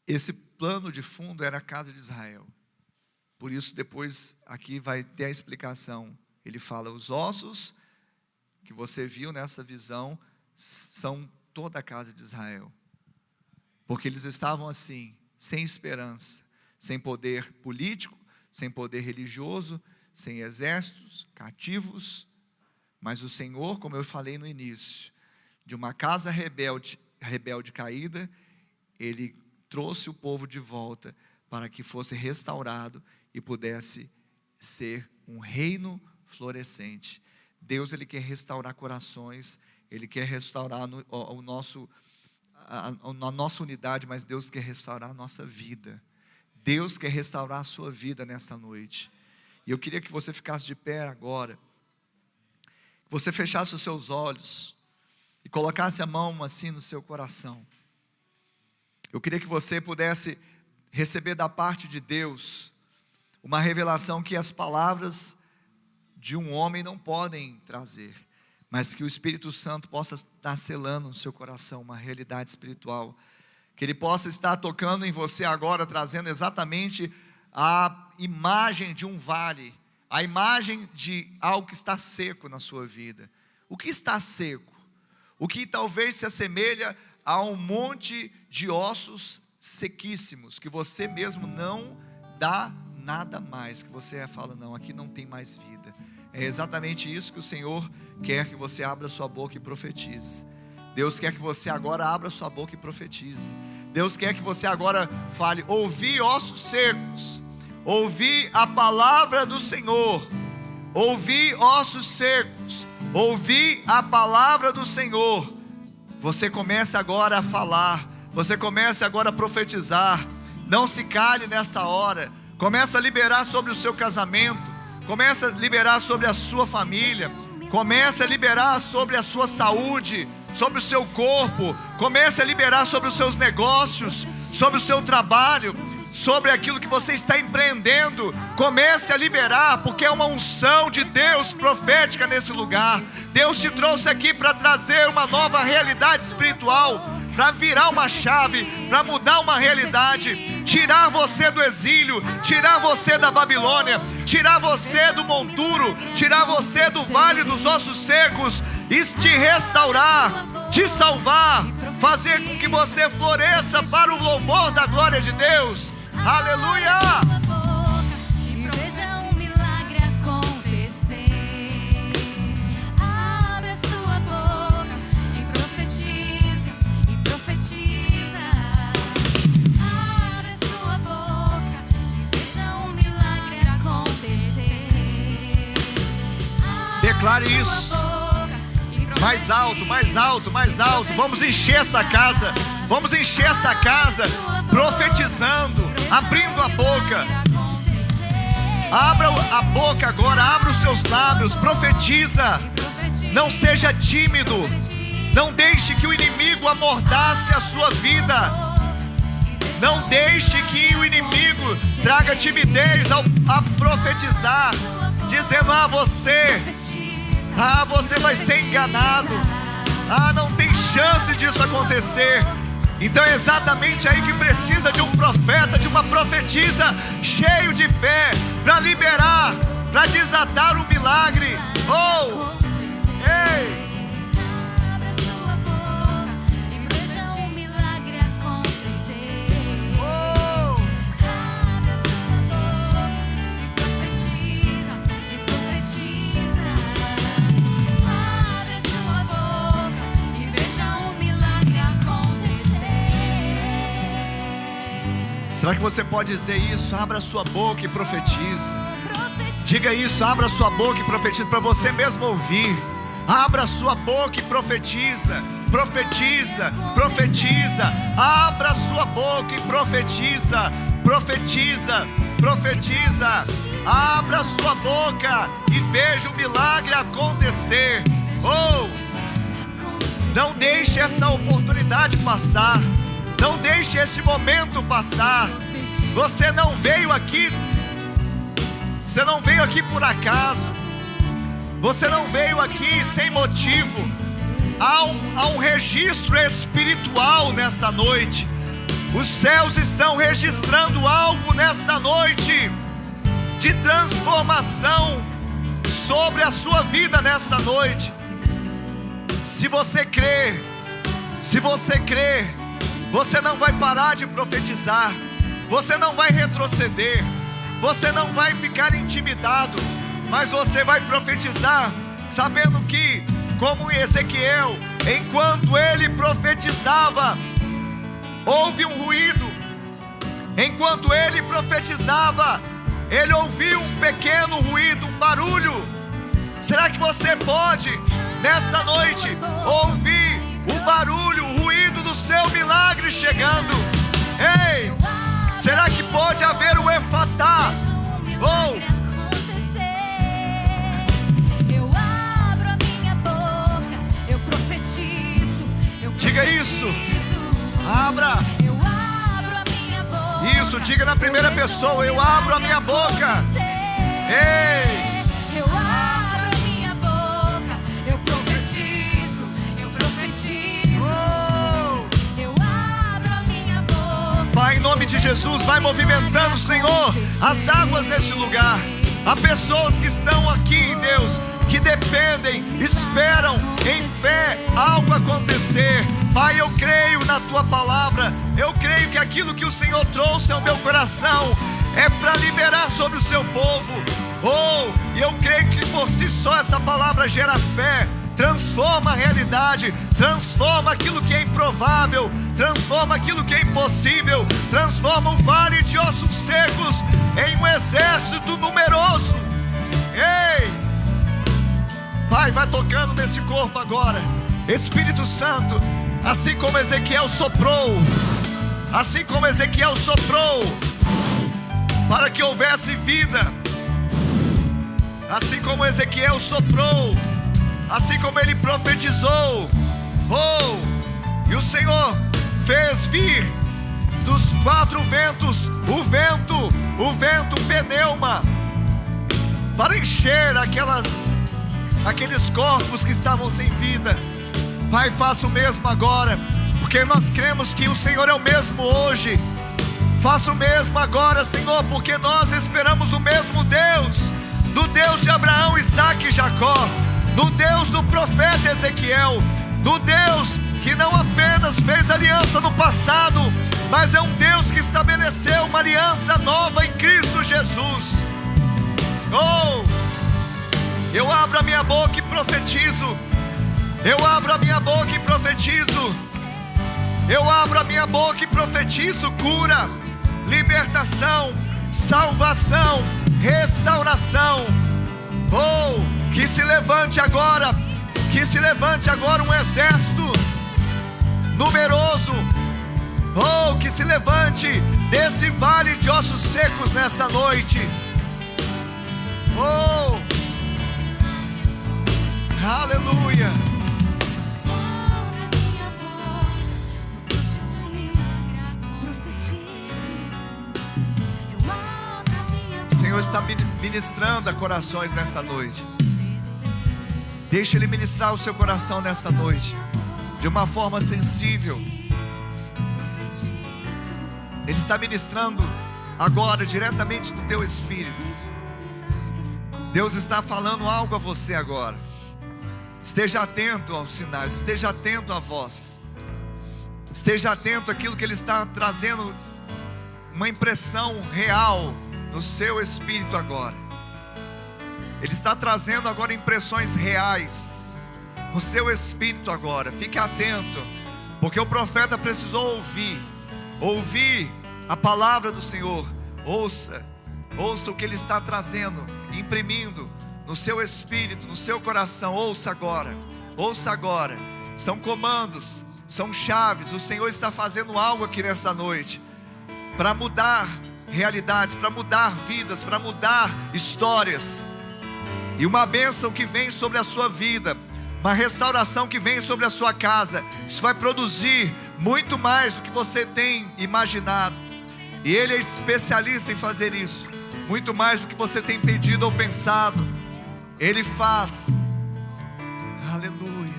Esse plano de fundo era a casa de Israel. Por isso depois aqui vai ter a explicação. Ele fala: os ossos que você viu nessa visão são toda a casa de Israel. Porque eles estavam assim, sem esperança, sem poder político, sem poder religioso, sem exércitos, cativos. Mas o Senhor, como eu falei no início, de uma casa rebelde caída, Ele trouxe o povo de volta para que fosse restaurado e pudesse ser um reino florescente. Deus, Ele quer restaurar corações, Ele quer restaurar a nossa unidade, mas Deus quer restaurar a nossa vida. Deus quer restaurar a sua vida nesta noite. E eu queria que você ficasse de pé agora, que você fechasse os seus olhos e colocasse a mão assim no seu coração. Eu queria que você pudesse receber da parte de Deus uma revelação que as palavras de um homem não podem trazer, mas que o Espírito Santo possa estar selando no seu coração uma realidade espiritual, que Ele possa estar tocando em você agora, trazendo exatamente a imagem de um vale, a imagem de algo que está seco na sua vida. O que está seco? O que talvez se assemelha a um monte de ossos sequíssimos, que você mesmo não dá nada mais, que você fala, não, aqui não tem mais vida. É exatamente isso que o Senhor quer que você abra sua boca e profetize. Deus quer que você agora abra sua boca e profetize. Deus quer que você agora fale: ouvi, ossos secos, ouvi a palavra do Senhor. Ouvi, ossos secos, ouvi a palavra do Senhor. Você começa agora a falar, você começa agora a profetizar. Não se cale nessa hora. Começa a liberar sobre o seu casamento, começa a liberar sobre a sua família, começa a liberar sobre a sua saúde, sobre o seu corpo, comece a liberar sobre os seus negócios, sobre o seu trabalho, sobre aquilo que você está empreendendo. Comece a liberar, porque é uma unção de Deus profética nesse lugar. Deus te trouxe aqui para trazer uma nova realidade espiritual, para virar uma chave, para mudar uma realidade, tirar você do exílio, tirar você da Babilônia, tirar você do monturo, tirar você do vale dos ossos secos, e te restaurar, te salvar, fazer com que você floresça para o louvor da glória de Deus. Aleluia! Declare isso. Mais alto, mais alto, mais alto. Vamos encher essa casa. Vamos encher essa casa profetizando, abrindo a boca. Abra a boca agora, abra os seus lábios, profetiza. Não seja tímido. Não deixe que o inimigo amordace a sua vida. Não deixe que o inimigo traga timidez a profetizar, dizendo: você vai ser enganado, não tem chance disso acontecer. Então é exatamente aí que precisa de um profeta, de uma profetisa cheio de fé, para liberar, para desatar o milagre. Ei! Será que você pode dizer isso? Abra sua boca e profetize. Diga isso, abra sua boca e profetize, para você mesmo ouvir. Abra sua boca e profetiza. Profetiza, profetiza. Abra sua boca e profetiza. Profetiza, profetiza. Abra sua boca e veja o milagre acontecer. Não deixe essa oportunidade passar. Não deixe esse momento passar. Você não veio aqui por acaso. Você não veio aqui sem motivo. Há um registro espiritual nessa noite. Os céus estão registrando algo nesta noite de transformação sobre a sua vida nesta noite. Se você crê, você não vai parar de profetizar, você não vai retroceder, você não vai ficar intimidado, mas você vai profetizar, sabendo que, como Ezequiel, enquanto ele profetizava, houve um ruído. Enquanto ele profetizava, ele ouviu um pequeno ruído, um barulho. Será que você pode, nesta noite, ouvir o barulho, o ruído do seu milagre chegando? Ei, será que pode haver o efatá? Eu abro a minha boca, eu profetizo. Diga isso. Abra. Eu abro a minha boca. Isso, diga na primeira pessoa: eu abro a minha boca. Ei. Eu abro a minha boca, eu profetizo, eu profetizo. Eu abro a minha boca. Pai, em nome de Jesus, vai movimentando, Senhor, as águas neste lugar. Há pessoas que estão aqui, Deus, que dependem, esperam em fé algo acontecer. Pai, eu creio na tua palavra, eu creio que aquilo que o Senhor trouxe ao meu coração é para liberar sobre o seu povo. E eu creio que por si só essa palavra gera fé, transforma a realidade, transforma aquilo que é improvável, transforma aquilo que é impossível, transforma um vale de ossos secos em um exército numeroso. Ei, Pai, vai tocando nesse corpo agora, Espírito Santo, assim como Ezequiel soprou, assim como Ezequiel soprou para que houvesse vida, assim como Ezequiel soprou, assim como ele profetizou, e o Senhor fez vir dos quatro ventos o vento pneuma, para encher aqueles corpos que estavam sem vida. Pai, faça o mesmo agora, porque nós cremos que o Senhor é o mesmo hoje. Faça o mesmo agora, Senhor, porque nós esperamos no mesmo Deus, do Deus de Abraão, Isaque e Jacó, no Deus do profeta Ezequiel, do Deus que não apenas fez aliança no passado, mas é um Deus que estabeleceu uma aliança nova em Cristo Jesus. Eu abro a minha boca e profetizo. Eu abro a minha boca e profetizo. Eu abro a minha boca e profetizo cura, libertação, salvação, restauração. Que se levante agora um exército numeroso. Que se levante desse vale de ossos secos nessa noite. Aleluia. O Senhor está ministrando a corações nessa noite. Deixe Ele ministrar o seu coração nessa noite, de uma forma sensível. Ele está ministrando agora diretamente do teu espírito. Deus está falando algo a você agora. Esteja atento aos sinais, esteja atento à voz, esteja atento àquilo que Ele está trazendo, uma impressão real no seu espírito agora. Ele está trazendo agora impressões reais no seu espírito agora. Fique atento, porque o profeta precisou ouvir a palavra do Senhor. Ouça o que Ele está trazendo, imprimindo no seu espírito, no seu coração. Ouça agora. São comandos, são chaves. O Senhor está fazendo algo aqui nessa noite, para mudar realidades, para mudar vidas, para mudar histórias. E uma bênção que vem sobre a sua vida, uma restauração que vem sobre a sua casa. Isso vai produzir muito mais do que você tem imaginado. E Ele é especialista em fazer isso, muito mais do que você tem pedido ou pensado. Ele faz. Aleluia.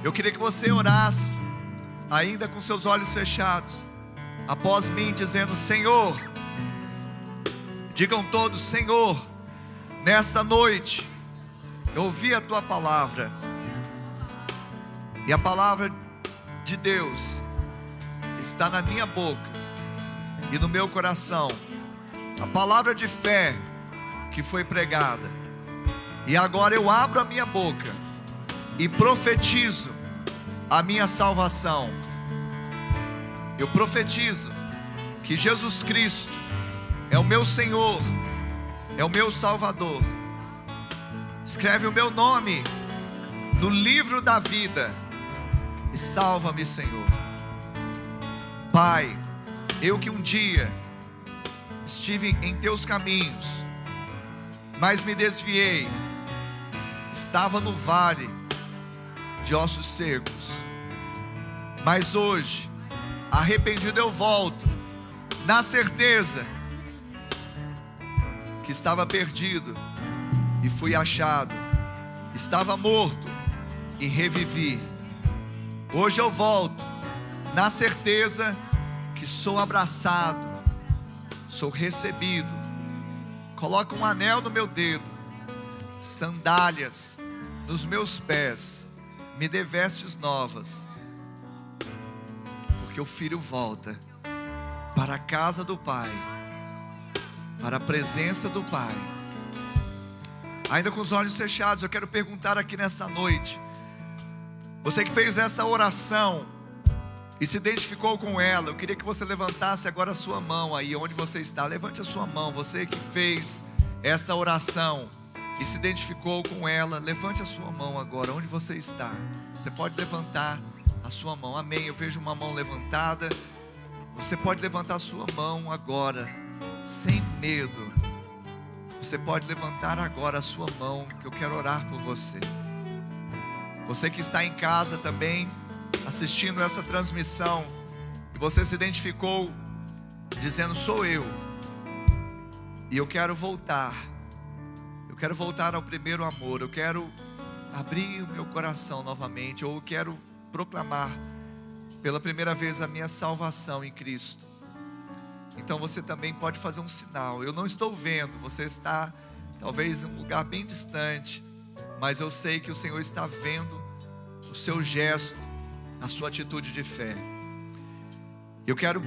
Eu queria que você orasse, ainda com seus olhos fechados, após mim, dizendo: Senhor, digam todos: Senhor, nesta noite eu ouvi a tua palavra, e a palavra de Deus está na minha boca e no meu coração, a palavra de fé que foi pregada. E agora eu abro a minha boca e profetizo a minha salvação. Eu profetizo que Jesus Cristo é o meu Senhor, é o meu Salvador. Escreve o meu nome no livro da vida e salva-me, Senhor. Pai, eu que um dia estive em teus caminhos, mas me desviei, estava no vale de ossos secos, mas hoje, arrependido, eu volto, na certeza que estava perdido e fui achado, estava morto e revivi. Hoje eu volto, na certeza que sou abraçado, sou recebido. Coloca um anel no meu dedo, sandálias nos meus pés, me dê vestes novas, porque o filho volta para a casa do Pai, para a presença do Pai. Ainda com os olhos fechados, eu quero perguntar aqui nesta noite, você que fez essa oração e se identificou com ela, eu queria que você levantasse agora a sua mão aí onde você está. Levante a sua mão, você que fez esta oração e se identificou com ela, levante a sua mão agora onde você está. Você pode levantar a sua mão. Amém, eu vejo uma mão levantada. Você pode levantar a sua mão agora, sem medo. Você pode levantar agora a sua mão, que eu quero orar por você. Você que está em casa também, assistindo essa transmissão, e você se identificou, dizendo: sou eu, e eu quero voltar ao primeiro amor, eu quero abrir o meu coração novamente, ou eu quero proclamar pela primeira vez a minha salvação em Cristo. Então você também pode fazer um sinal. Eu não estou vendo, você está talvez em um lugar bem distante, mas eu sei que o Senhor está vendo o seu gesto, a sua atitude de fé. Eu quero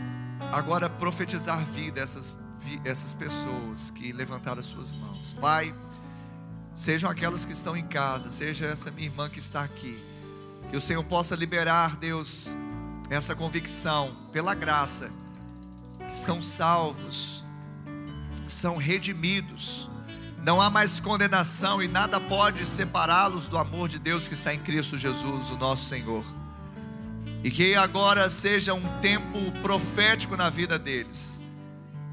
agora profetizar vida essas pessoas que levantaram as suas mãos. Pai, sejam aquelas que estão em casa, seja essa minha irmã que está aqui, que o Senhor possa liberar, Deus, essa convicção pela graça, que são salvos, que são redimidos, não há mais condenação e nada pode separá-los do amor de Deus que está em Cristo Jesus, o nosso Senhor. E que agora seja um tempo profético na vida deles,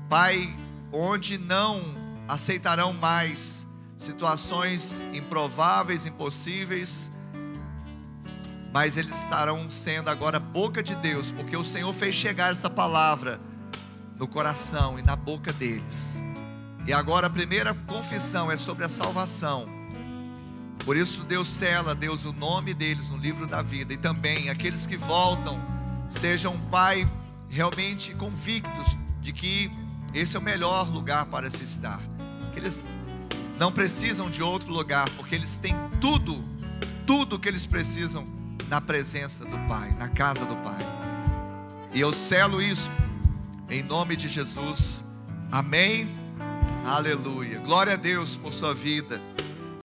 Pai, onde não aceitarão mais situações improváveis, impossíveis, mas eles estarão sendo agora boca de Deus, porque o Senhor fez chegar essa palavra no coração e na boca deles. E agora a primeira confissão é sobre a salvação. Por isso Deus sela, Deus, o nome deles no livro da vida. E também aqueles que voltam, sejam, Pai, realmente convictos de que esse é o melhor lugar para se estar, que eles não precisam de outro lugar, porque eles têm tudo que eles precisam na presença do Pai, na casa do Pai. E eu selo isso em nome de Jesus. Amém. Aleluia. Glória a Deus por sua vida.